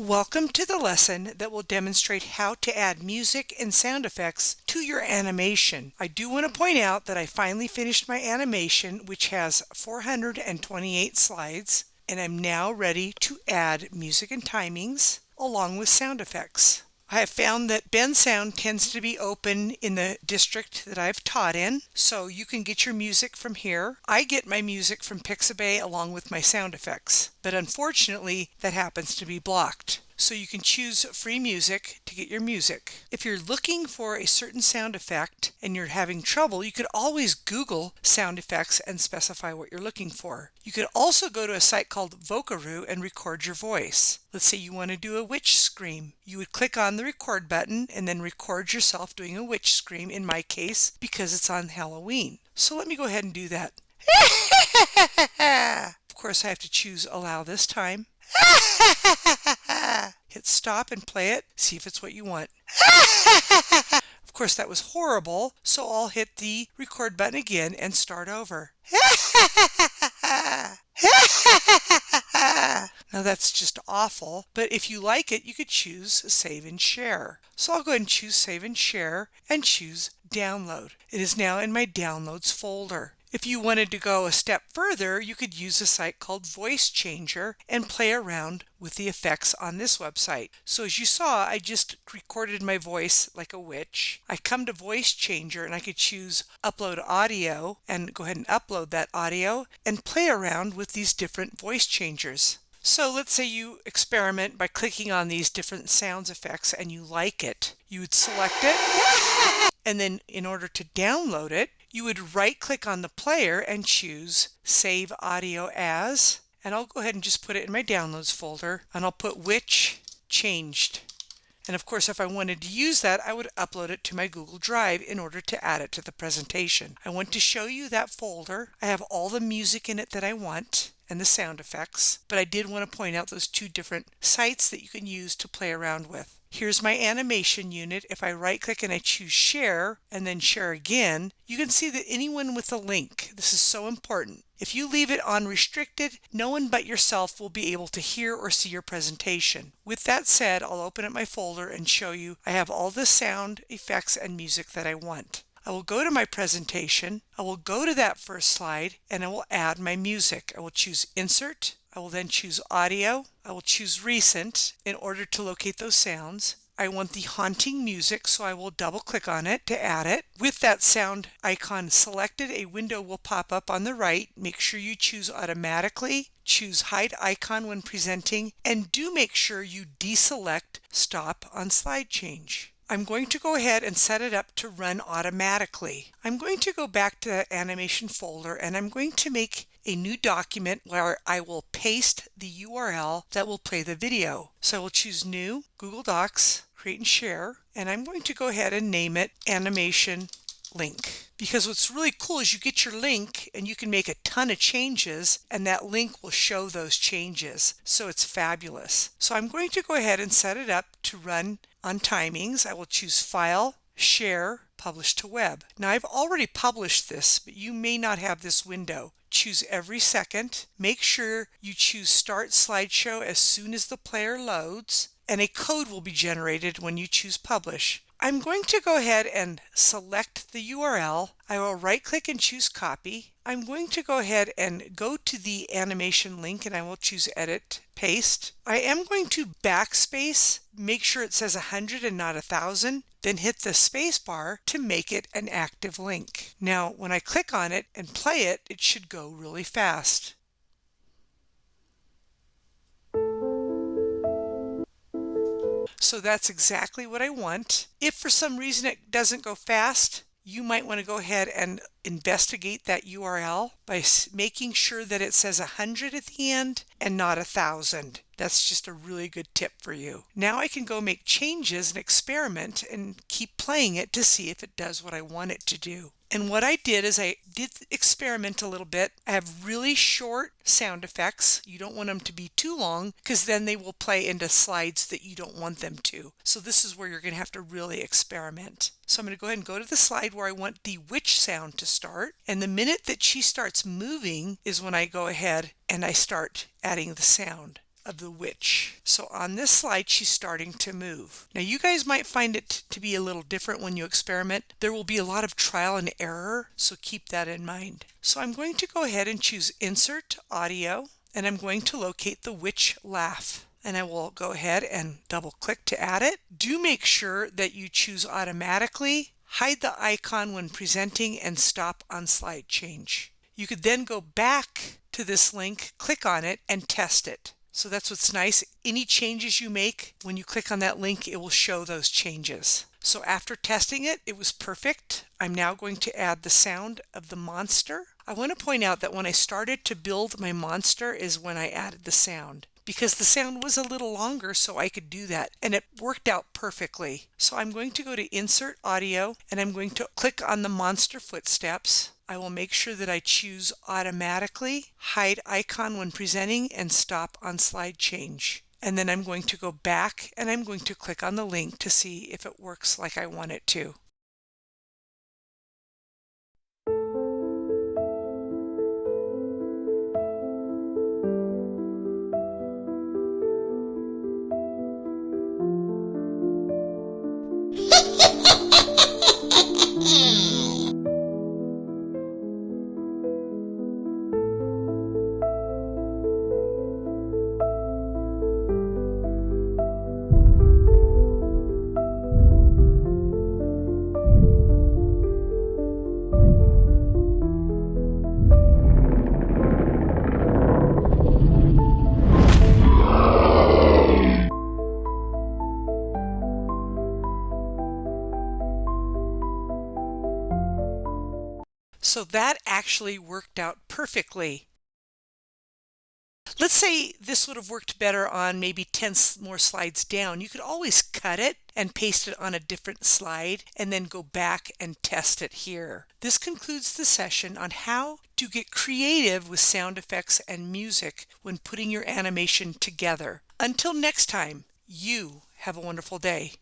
Welcome to the lesson that will demonstrate how to add music and sound effects to your animation. I do want to point out that I finally finished my animation, which has 428 slides, and I'm now ready to add music and timings along with sound effects. I have found that Bensound tends to be open in the district that I've taught in, so you can get your music from here. I get my music from Pixabay along with my sound effects, but unfortunately that happens to be blocked. So you can choose free music to get your music. If you're looking for a certain sound effect and you're having trouble, you could always Google sound effects and specify what you're looking for. You could also go to a site called Vocaroo and record your voice. Let's say you want to do a witch scream. You would click on the record button and then record yourself doing a witch scream, in my case, because it's on Halloween. So let me go ahead and do that. Of course, I have to choose allow this time. Hit stop and play it. See if it's what you want. Of course, that was horrible, so I'll hit the record button again and start over. Now that's just awful, but if you like it, you could choose save and share. So I'll go ahead and choose save and share and choose download. It is now in my downloads folder. If you wanted to go a step further, you could use a site called Voice Changer and play around with the effects on this website. So as you saw, I just recorded my voice like a witch. I come to Voice Changer and I could choose upload audio and go ahead and upload that audio and play around with these different voice changers. So let's say you experiment by clicking on these different sounds effects and you like it. You would select it, and then in order to download it, you would right click on the player and choose Save Audio As, and I'll go ahead and just put it in my downloads folder, and I'll put Witch Changed. And of course, if I wanted to use that, I would upload it to my Google Drive in order to add it to the presentation. I want to show you that folder. I have all the music in it that I want and the sound effects, but I did want to point out those two different sites that you can use to play around with. Here's my animation unit. If I right click and I choose share and then share again, you can see that anyone with a link, this is so important. If you leave it on restricted, no one but yourself will be able to hear or see your presentation. With that said, I'll open up my folder and show you I have all the sound effects and music that I want. I will go to my presentation, I will go to that first slide, and I will add my music. I will choose Insert, I will then choose Audio, I will choose Recent in order to locate those sounds. I want the haunting music, so I will double click on it to add it. With that sound icon selected, a window will pop up on the right. Make sure you choose automatically, choose hide icon when presenting, and do make sure you deselect stop on slide change. I'm going to go ahead and set it up to run automatically. I'm going to go back to the animation folder and I'm going to make a new document where I will paste the URL that will play the video. So I will choose New, Google Docs, Create and Share, and I'm going to go ahead and name it Animation Link. Because what's really cool is you get your link and you can make a ton of changes and that link will show those changes. So it's fabulous. So I'm going to go ahead and set it up to run on timings. I will choose File, Share, Publish to Web. Now I've already published this, but you may not have this window. Choose every second. Make sure you choose Start Slideshow as soon as the player loads, and a code will be generated when you choose Publish. I'm going to go ahead and select the URL. I will right click and choose Copy. I'm going to go ahead and go to the animation link and I will choose Edit, Paste. I am going to backspace, make sure it says 100 and not 1000, then hit the space bar to make it an active link. Now when I click on it and play it, it should go really fast. So that's exactly what I want. If for some reason it doesn't go fast, you might want to go ahead and investigate that URL by making sure that it says 100 at the end and not 1000. That's just a really good tip for you. Now I can go make changes and experiment and keep playing it to see if it does what I want it to do. And what I did is I did experiment a little bit. I have really short sound effects. You don't want them to be too long because then they will play into slides that you don't want them to. So this is where you're going to have to really experiment. So I'm going to go ahead and go to the slide where I want the witch sound to start. And the minute that she starts moving is when I go ahead and I start adding the sound. of the witch. So on this slide, she's starting to move. Now you guys might find it to be a little different when you experiment. There will be a lot of trial and error, so keep that in mind. So I'm going to go ahead and choose Insert Audio, and I'm going to locate the witch laugh. And I will go ahead and double click to add it. Do make sure that you choose automatically, hide the icon when presenting, and stop on slide change. You could then go back to this link, click on it, and test it. So that's what's nice. Any changes you make, when you click on that link, it will show those changes. So after testing it, it was perfect. I'm now going to add the sound of the monster. I want to point out that when I started to build my monster is when I added the sound, because the sound was a little longer so I could do that, and it worked out perfectly. So I'm going to go to Insert Audio, and I'm going to click on the monster footsteps. I will make sure that I choose automatically, hide icon when presenting, and stop on slide change. And then I'm going to go back and I'm going to click on the link to see if it works like I want it to. So that actually worked out perfectly. Let's say this would have worked better on maybe 10 more slides down. You could always cut it and paste it on a different slide and then go back and test it here. This concludes the session on how to get creative with sound effects and music when putting your animation together. Until next time, you have a wonderful day.